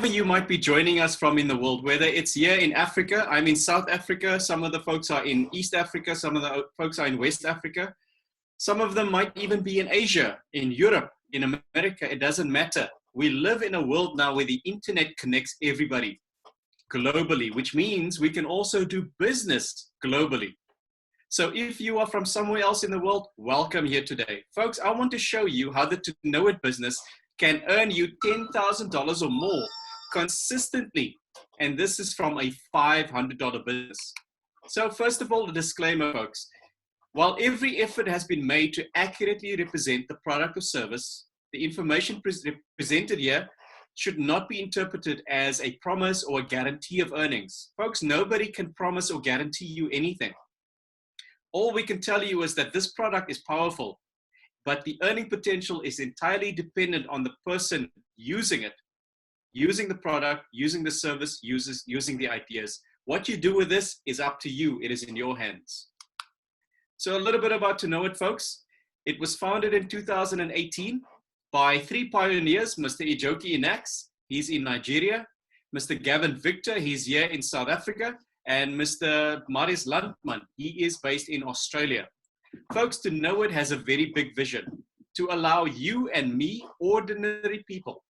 you might be joining us from in the world, whether it's here in Africa, I'm in South Africa, some of the folks are in East Africa, some of the folks are in West Africa, some of them might even be in Asia, in Europe, in America, it doesn't matter. We live in a world now where the internet connects everybody globally, which means we can also do business globally. So if you are from somewhere else in the world, welcome here today. Folks, I want to show you how the TONOIT business can earn you $10,000 or more consistently. And this is from a $500 business. So first of all, the disclaimer, folks. While every effort has been made to accurately represent the product or service, the information presented here should not be interpreted as a promise or a guarantee of earnings. Folks, nobody can promise or guarantee you anything. All we can tell you is that this product is powerful, but the earning potential is entirely dependent on the person using it, using the product, using the service, using the ideas. What you do with this is up to you. It is in your hands. So a little bit about TONOIT, folks. It was founded in 2018 by three pioneers, Mr. Ijoki Inax, he's in Nigeria, Mr. Gavin Victor, he's here in South Africa, and Mr. Marius Landman, he is based in Australia. Folks, TONOIT has a very big vision to allow you and me, ordinary people,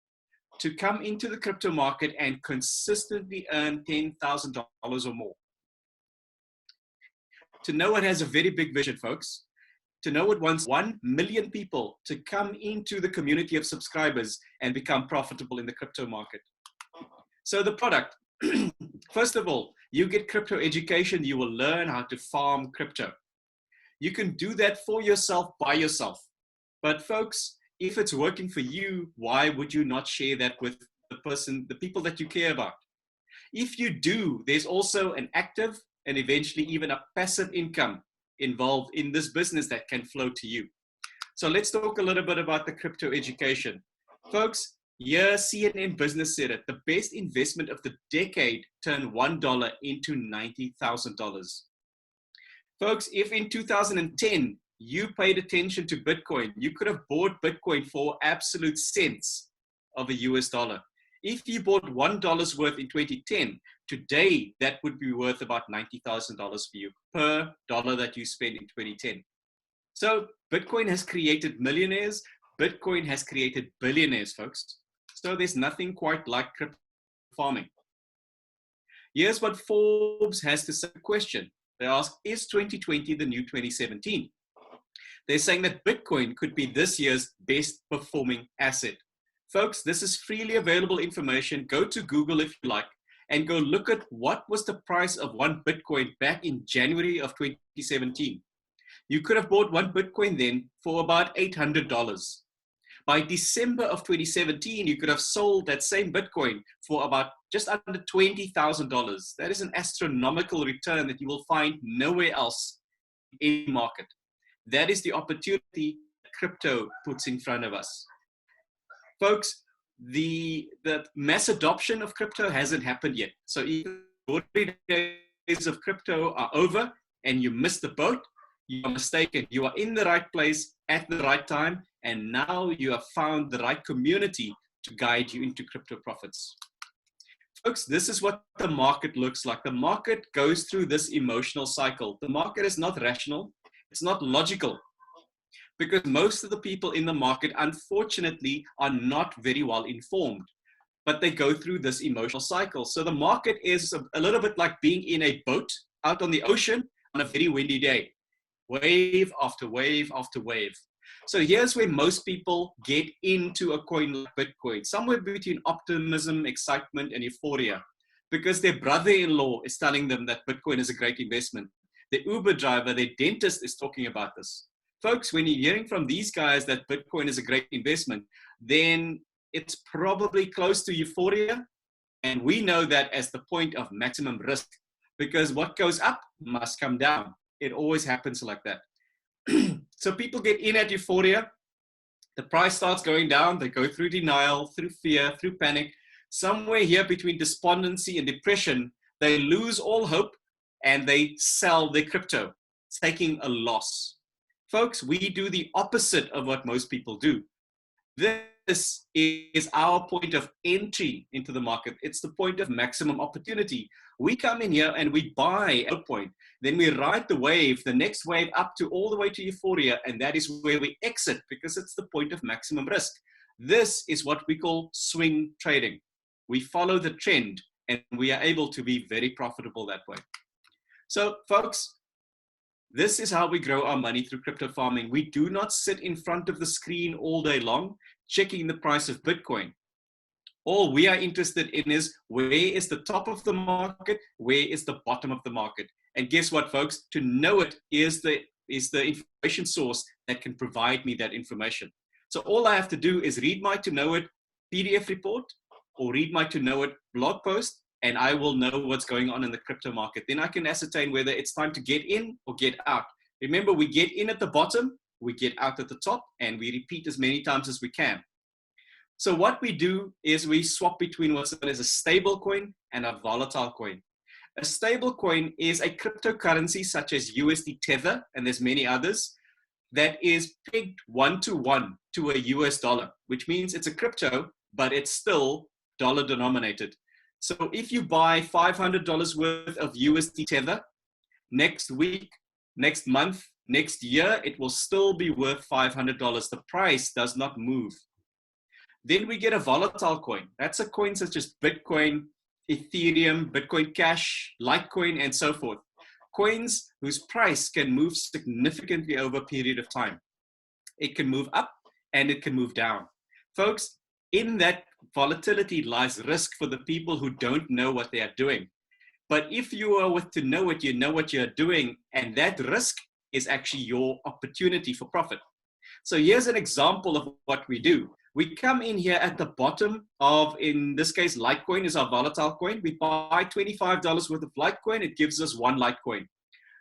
to come into the crypto market and consistently earn $10,000 or more. TONOIT has a very big vision, folks. TONOIT wants 1 million people to come into the community of subscribers and become profitable in the crypto market. So the product, first of all, you get crypto education. You will learn how to farm crypto. You can do that for yourself, by yourself. But folks, if it's working for you, why would you not share that with the people that you care about? If you do, there's also an active and eventually even a passive income involved in this business that can flow to you. So let's talk a little bit about the crypto education. Folks, here CNN Business said it, the best investment of the decade turned $1 into $90,000. Folks, if in 2010 you paid attention to Bitcoin, you could have bought Bitcoin for absolute cents of a US dollar. If you bought $1 worth in 2010, today that would be worth about $90,000 for you per dollar that you spend in 2010. So Bitcoin has created millionaires. Bitcoin has created billionaires, folks. So there's nothing quite like crypto farming. Here's what Forbes has to say. Question. They ask, is 2020 the new 2017? They're saying that Bitcoin could be this year's best performing asset. Folks, this is freely available information. Go to Google if you like and go look at what was the price of one Bitcoin back in January of 2017. You could have bought one Bitcoin then for about $800. By December of 2017, you could have sold that same Bitcoin for about just under $20,000. That is an astronomical return that you will find nowhere else in the market. That is the opportunity that crypto puts in front of us. Folks, the mass adoption of crypto hasn't happened yet. So even the 40 days of crypto are over and you missed the boat, you are mistaken. You are in the right place at the right time, and now you have found the right community to guide you into crypto profits. Folks, this is what the market looks like. The market goes through this emotional cycle. The market is not rational. It's not logical, because most of the people in the market, unfortunately, are not very well informed, but they go through this emotional cycle. So the market is a little bit like being in a boat out on the ocean on a very windy day. Wave after wave after wave. So here's where most people get into a coin like Bitcoin, somewhere between optimism, excitement, and euphoria, because their brother-in-law is telling them that Bitcoin is a great investment. The Uber driver, their dentist is talking about this. Folks, when you're hearing from these guys that Bitcoin is a great investment, then it's probably close to euphoria. And we know that as the point of maximum risk, because what goes up must come down. It always happens like that. So people get in at euphoria. The price starts going down. They go through denial, through fear, through panic. Somewhere here between despondency and depression, they lose all hope and they sell their crypto, taking a loss. Folks, we do the opposite of what most people do. This this is our point of entry into the market. It's the point of maximum opportunity. We come in here and we buy a point. Then we ride the wave, the next wave up to all the way to euphoria. And that is where we exit because it's the point of maximum risk. This is what we call swing trading. We follow the trend and we are able to be very profitable that way. So folks, this is how we grow our money through crypto farming. We do not sit in front of the screen all day long checking the price of Bitcoin. All we are interested in is where is the top of the market, where is the bottom of the market. And guess what, folks? TONOIT is the information source that can provide me that information. So all I have to do is read my TONOIT PDF report or read my TONOIT blog post, and I will know what's going on in the crypto market. Then I can ascertain whether it's time to get in or get out. Remember, we get in at the bottom, we get out at the top, and we repeat as many times as we can. So what we do is we swap between what's known as a stable coin and a volatile coin. A stable coin is a cryptocurrency such as USD Tether, and there's many others, that is pegged 1-to-1 to a US dollar, which means it's a crypto, but it's still dollar denominated. So if you buy $500 worth of USD Tether, next week, next month, next year, it will still be worth $500. The price does not move. Then we get a volatile coin. That's a coin such as Bitcoin, Ethereum, Bitcoin Cash, Litecoin, and so forth. Coins whose price can move significantly over a period of time. It can move up and it can move down. Folks, in that volatility lies risk for the people who don't know what they are doing. But if you are with TONOIT, you know what you're doing, and that risk is actually your opportunity for profit. So here's an example of what we do. We come in here at the bottom of, in this case, Litecoin is our volatile coin. We buy $25 worth of Litecoin. It gives us one Litecoin.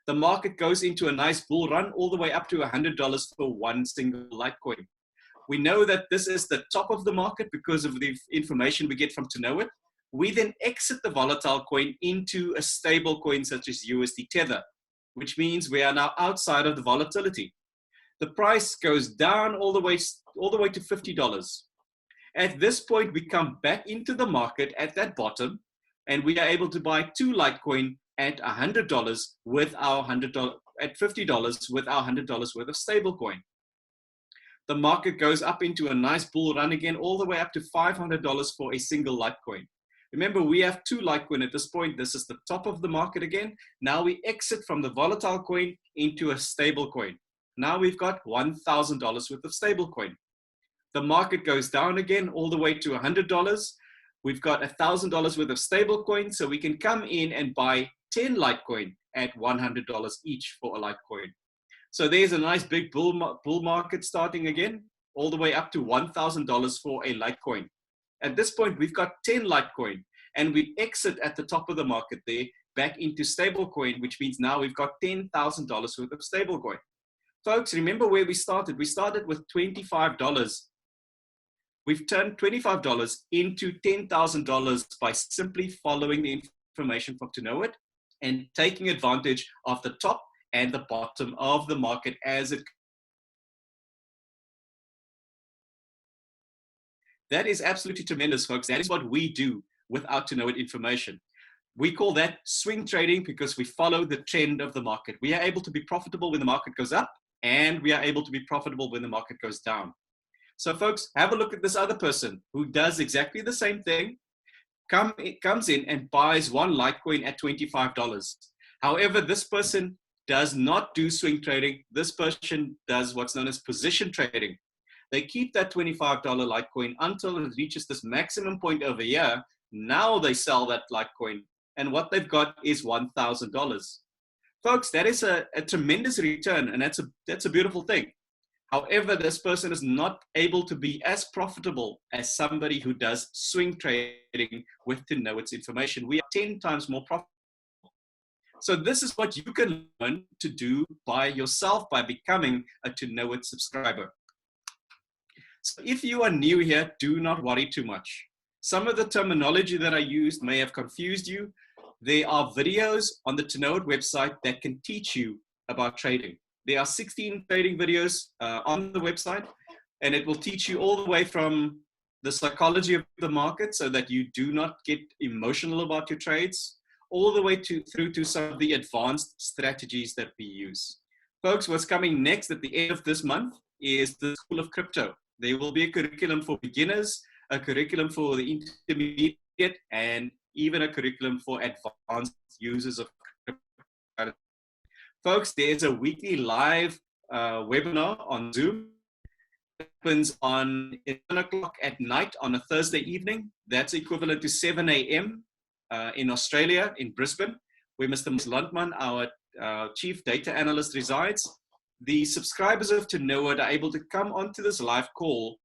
The market goes into a nice bull run all the way up to $100 for one single Litecoin. We know that this is the top of the market because of the information we get from TONOIT. We then exit the volatile coin into a stable coin such as USD Tether, which means we are now outside of the volatility. The price goes down all the way to $50. At this point, we come back into the market at that bottom, and we are able to buy two Litecoin at $100 with our $100 at $50 with our $100 worth of stable coin. The market goes up into a nice bull run again, all the way up to $500 for a single Litecoin. Remember, we have two Litecoin at this point. This is the top of the market again. Now we exit from the volatile coin into a stable coin. Now we've got $1,000 worth of stable coin. The market goes down again all the way to $100. We've got $1,000 worth of stable coin, so we can come in and buy 10 Litecoin at $100 each for a Litecoin. So there's a nice big bull market starting again, all the way up to $1,000 for a Litecoin. At this point, we've got 10 Litecoin, and we exit at the top of the market there back into stablecoin, which means now we've got $10,000 worth of stablecoin. Folks, remember where we started? We started with $25. We've turned $25 into $10,000 by simply following the information from TONOIT and taking advantage of the top and the bottom of the market as it. That is absolutely tremendous, folks. That is what we do with our TONOIT information. We call that swing trading because we follow the trend of the market. We are able to be profitable when the market goes up, and we are able to be profitable when the market goes down. So folks, have a look at this other person who does exactly the same thing, comes in and buys one Litecoin at $25. However, this person does not do swing trading. This person does what's known as position trading. They keep that $25 Litecoin until it reaches this maximum point over here. Now they sell that Litecoin, and what they've got is $1,000. Folks, that is a tremendous return, and that's a beautiful thing. However, this person is not able to be as profitable as somebody who does swing trading with TONOIT's information. We are 10 times more profitable. So this is what you can learn to do by yourself by becoming a TONOIT subscriber. So if you are new here, do not worry too much. Some of the terminology that I used may have confused you. There are videos on the TONOIT website that can teach you about trading. There are 16 trading videos on the website. And it will teach you all the way from the psychology of the market so that you do not get emotional about your trades, all the way through to some of the advanced strategies that we use. Folks, what's coming next at the end of this month is the School of Crypto. There will be a curriculum for beginners, a curriculum for the intermediate, and even a curriculum for advanced users of crypto. Folks, there's a weekly live webinar on Zoom. It happens on 11 o'clock at night on a Thursday evening. That's equivalent to 7 a.m. In Australia, in Brisbane, where Mr. Lundman, our chief data analyst, resides. The subscribers of TONOIT are able to come onto this live call,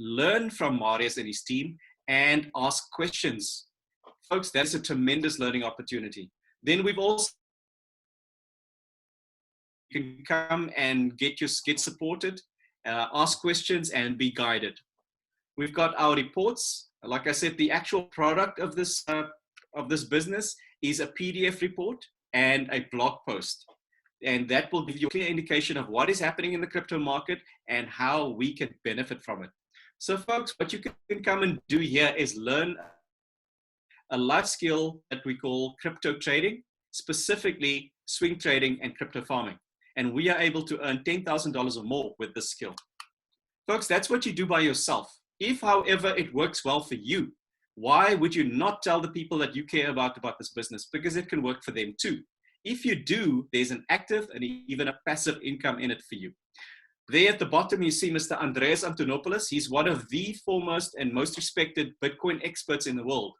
learn from Marius and his team, and ask questions. Folks, that's a tremendous learning opportunity. Then we've also, you can come and get supported, ask questions, and be guided. We've got our reports. Like I said, the actual product of this business is a PDF report and a blog post. And that will give you a clear indication of what is happening in the crypto market and how we can benefit from it. So folks, what you can come and do here is learn a life skill that we call crypto trading, specifically swing trading and crypto farming. And we are able to earn $10,000 or more with this skill. Folks, that's what you do by yourself. If, however, it works well for you, why would you not tell the people that you care about this business? Because it can work for them too. If you do, there's an active and even a passive income in it for you. There at the bottom, you see Mr. Andreas Antonopoulos. He's one of the foremost and most respected Bitcoin experts in the world.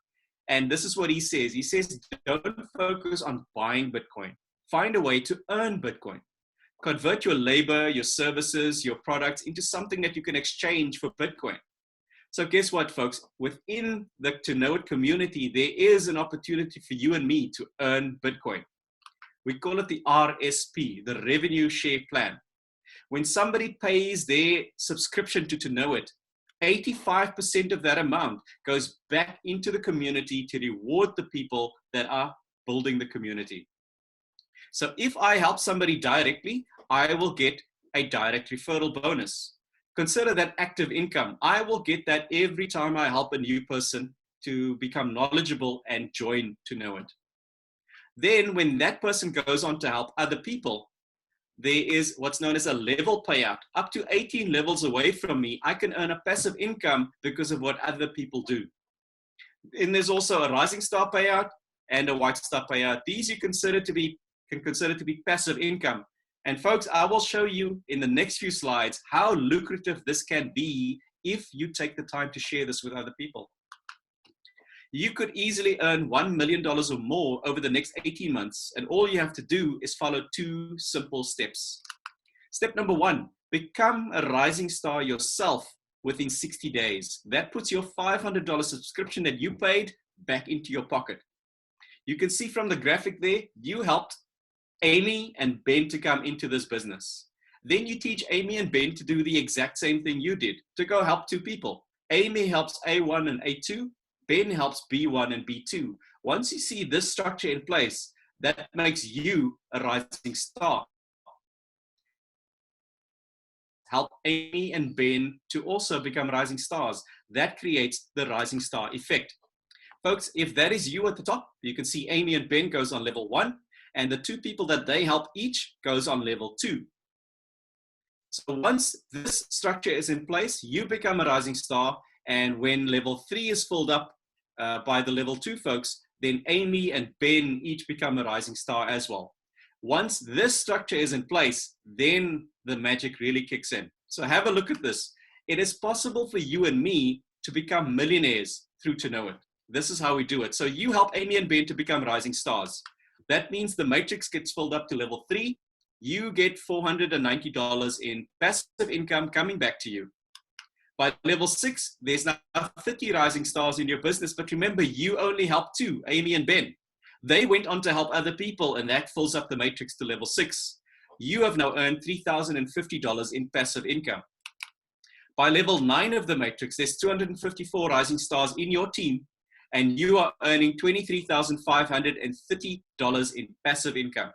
And this is what he says. He says, don't focus on buying Bitcoin. Find a way to earn Bitcoin. Convert your labor, your services, your products into something that you can exchange for Bitcoin. So guess what, folks? Within the TONOIT community, there is an opportunity for you and me to earn Bitcoin. We call it the RSP, the Revenue Share Plan. When somebody pays their subscription to TONOIT, 85% of that amount goes back into the community to reward the people that are building the community. So if I help somebody directly, I will get a direct referral bonus. Consider that active income. I will get that every time I help a new person to become knowledgeable and join TONOIT. Then when that person goes on to help other people, there is what's known as a level payout. Up to 18 levels away from me, I can earn a passive income because of what other people do. And there's also a rising star payout and a white star payout. These you can consider to be passive income. And folks, I will show you in the next few slides how lucrative this can be if you take the time to share this with other people. You could easily earn $1 million or more over the next 18 months. And all you have to do is follow 2 simple steps. Step number 1, become a rising star yourself within 60 days. That puts your $500 subscription that you paid back into your pocket. You can see from the graphic there, you helped Amy and Ben to come into this business. Then you teach Amy and Ben to do the exact same thing you did, to go help 2 people. Amy helps A1 and A2. Ben helps B1 and B2. Once you see this structure in place, that makes you a rising star. Help Amy and Ben to also become rising stars. That creates the rising star effect. Folks, if that is you at the top, you can see Amy and Ben goes on level 1, and the 2 people that they help each goes on level 2. So once this structure is in place, you become a rising star, and when level 3 is filled up by the level 2 folks, then Amy and Ben each become a rising star as well. Once this structure is in place, then the magic really kicks in. So have a look at this. It is possible for you and me to become millionaires through TONOIT. This is how we do it. So you help Amy and Ben to become rising stars. That means the matrix gets filled up to level 3. You get $490 in passive income coming back to you. By level 6, there's now 50 rising stars in your business. But remember, you only helped 2, Amy and Ben. They went on to help other people, and that fills up the matrix to level 6. You have now earned $3,050 in passive income. By level 9 of the matrix, there's 254 rising stars in your team, and you are earning $23,530 in passive income.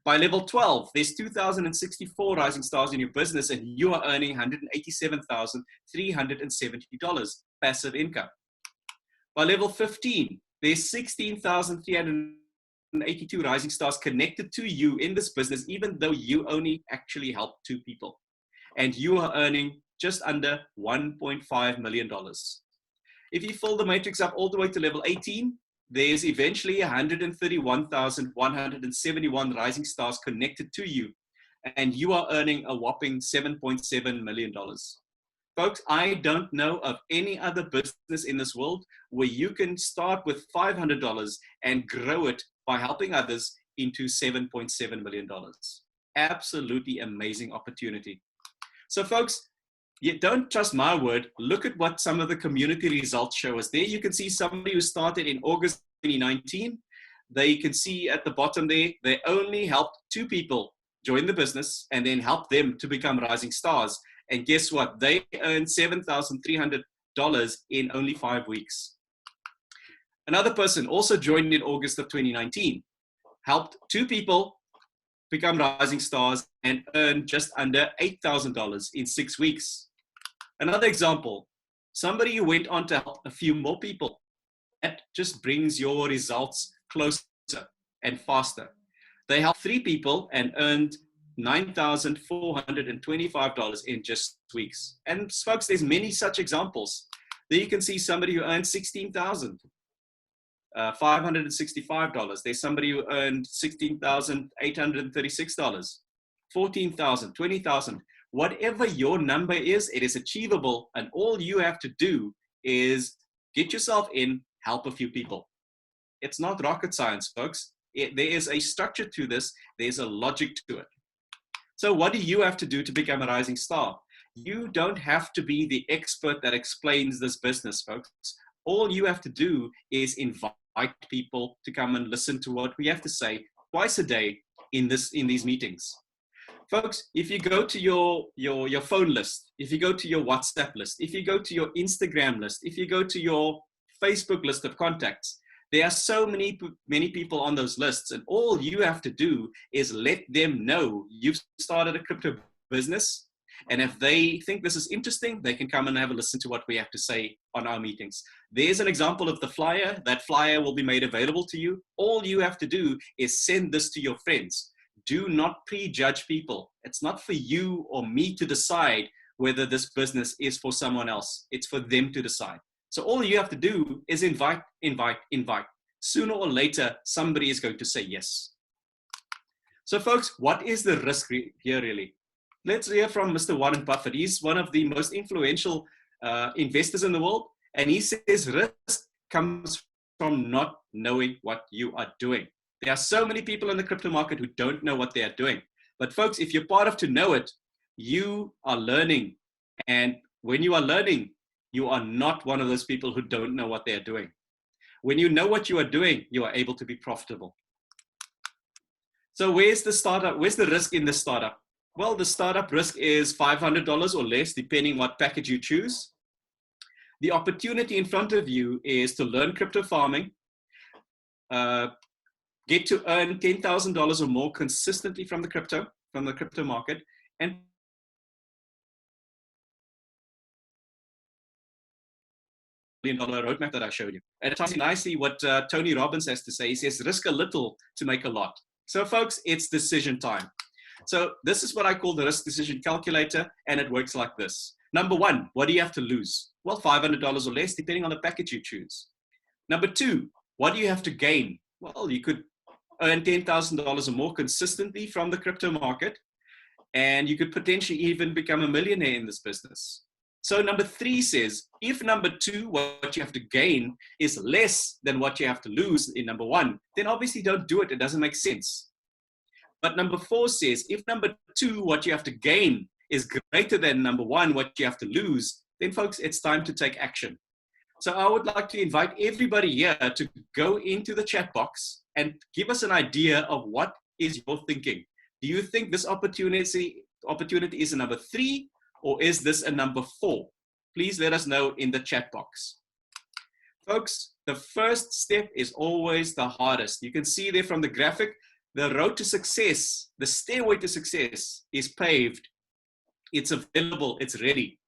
By level 12, there's 2,064 rising stars in your business and you are earning $187,370 passive income. By level 15, there's 16,382 rising stars connected to you in this business, even though you only actually helped 2 people. And you are earning just under $1.5 million. If you fill the matrix up all the way to level 18, there's eventually 131,171 rising stars connected to you, and you are earning a whopping $7.7 million. Folks, I don't know of any other business in this world where you can start with $500 and grow it by helping others into $7.7 million. Absolutely amazing opportunity. So folks, you don't trust my word. Look at what some of the community results show us. There you can see somebody who started in August 2019. There you can see at the bottom there, they only helped 2 people join the business and then helped them to become rising stars. And guess what? They earned $7,300 in only 5 weeks. Another person also joined in August of 2019, helped 2 people become rising stars and earned just under $8,000 in 6 weeks. Another example, somebody who went on to help a few more people. That just brings your results closer and faster. They helped 3 people and earned $9,425 in just weeks. And folks, there's many such examples. There you can see somebody who earned $16,565. There's somebody who earned $16,836, $14,000, $20,000. Whatever your number is, it is achievable, and all you have to do is get yourself in, help a few people. It's not rocket science, folks. There is a structure to this. There's a logic to it. So what do you have to do to become a rising star? You don't have to be the expert that explains this business, folks. All you have to do is invite people to come and listen to what we have to say twice a day in these meetings. Folks, if you go to your phone list, if you go to your WhatsApp list, if you go to your Instagram list, if you go to your Facebook list of contacts, there are so many people on those lists, and all you have to do is let them know you've started a crypto business. And if they think this is interesting, they can come and have a listen to what we have to say on our meetings. There's an example of the flyer. That flyer will be made available to you. All you have to do is send this to your friends. Do not prejudge people. It's not for you or me to decide whether this business is for someone else. It's for them to decide. So all you have to do is invite. Sooner or later, somebody is going to say yes. So folks, what is the risk here really? Let's hear from Mr. Warren Buffett. He's one of the most influential investors in the world. And he says risk comes from not knowing what you are doing. There are so many people in the crypto market who don't know what they are doing. But folks, if you're part of TONOIT, you are learning. And when you are learning, you are not one of those people who don't know what they are doing. When you know what you are doing, you are able to be profitable. So where's the startup? Where's the risk in the startup? Well, the startup risk is $500 or less, depending what package you choose. The opportunity in front of you is to learn crypto farming, get to earn $10,000 or more consistently from the crypto market, and $1 million roadmap that I showed you. And it ties in nicely what Tony Robbins has to say. He says, risk a little to make a lot. So folks, it's decision time. So this is what I call the risk decision calculator, and it works like this. Number 1, what do you have to lose? Well, $500 or less, depending on the package you choose. Number 2, what do you have to gain? Well, you could earn $10,000 or more consistently from the crypto market, and you could potentially even become a millionaire in this business. So number 3 says, if number 2, what you have to gain is less than what you have to lose in number 1, then obviously don't do it. It doesn't make sense. But number 4 says, if number 2, what you have to gain is greater than number 1, what you have to lose, then folks, it's time to take action. So I would like to invite everybody here to go into the chat box and give us an idea of what is your thinking. Do you think this opportunity is a number 3, or is this a number 4? Please let us know in the chat box. Folks, the first step is always the hardest. You can see there from the graphic, The road to success, the stairway to success is paved. It's available, it's ready.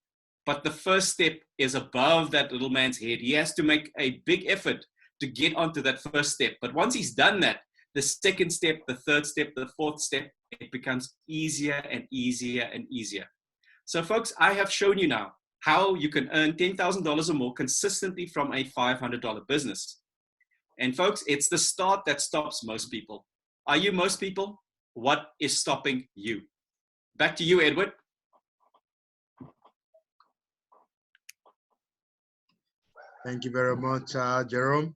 But the first step is above that little man's head. He has to make a big effort to get onto that first step. But once he's done that, the second step, the third step, the fourth step, it becomes easier and easier and easier. So folks, I have shown you now how you can earn $10,000 or more consistently from a $500 business. And folks, it's the start that stops most people. Are you most people? What is stopping you? Back to you, Edward. Thank you very much, Jerome.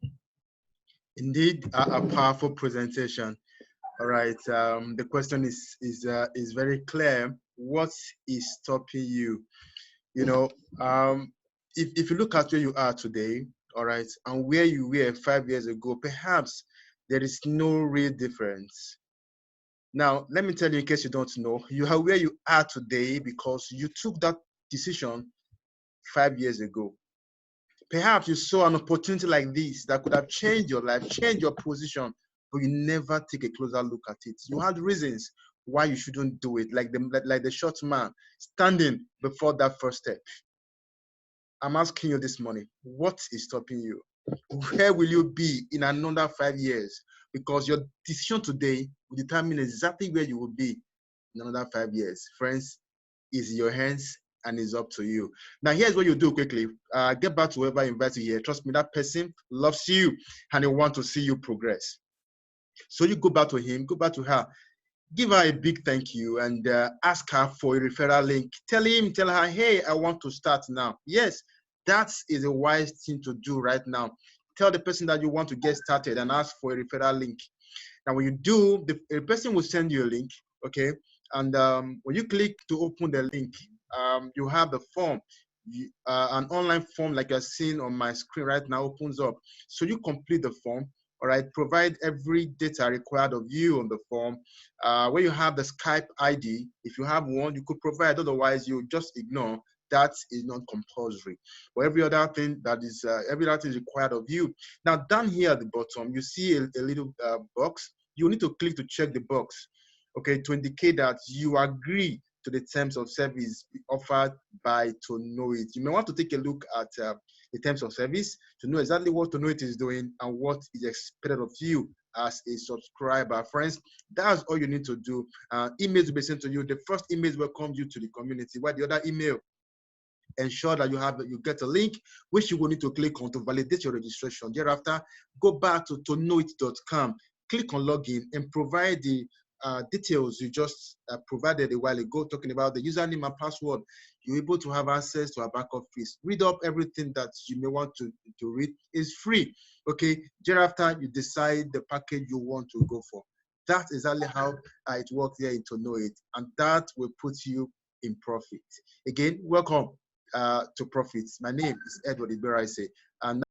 Indeed, a powerful presentation. All right. The question is very clear. What is stopping you? You know, if you look at where you are today, all right, and where you were 5 years ago, perhaps there is no real difference. Now, let me tell you, in case you don't know, you are where you are today because you took that decision 5 years ago. Perhaps you saw an opportunity like this that could have changed your life, changed your position, but you never take a closer look at it. You had reasons why you shouldn't do it, like the short man standing before that first step. I'm asking you this morning, what is stopping you? Where will you be in another 5 years? Because your decision today will determine exactly where you will be in another 5 years. Friends, it's in your hands and it's up to you. Now, here's what you do quickly. Get back to whoever invited you here. Trust me, that person loves you and they want to see you progress. So you go back to him, go back to her, give her a big thank you and ask her for a referral link. Tell her, hey, I want to start now. Yes, that is a wise thing to do right now. Tell the person that you want to get started and ask for a referral link. Now, when you do, the person will send you a link, okay? And when you click to open the link, you have the form. An online form like you're seeing on my screen right now opens up. So you complete the form, all right? Provide every data required of you on the form. Where you have the Skype ID, if you have one, you could provide. Otherwise, you just ignore. That is not compulsory. But every other thing that is required of you. Now, down here at the bottom, you see a little box. You need to click to check the box, okay, to indicate that you agree to the terms of service offered by TONOIT. You may want to take a look at the terms of service to know exactly what TONOIT is doing and what is expected of you as a subscriber. Friends, that's all you need to do. Emails will be sent to you. The first email welcome you to the community, while the other email ensure that you get a link which you will need to click on to validate your registration. Thereafter, go back to tonoit.com, click on login and provide the details you just provided a while ago, talking about the username and password. You're able to have access to our back office. Read up everything that you may want to read. It's free, okay? Thereafter, you decide the package you want to go for. That's exactly how it works here in TONOIT, and that will put you in profit. Again, welcome to Profits. My name is Edward Iberaise, and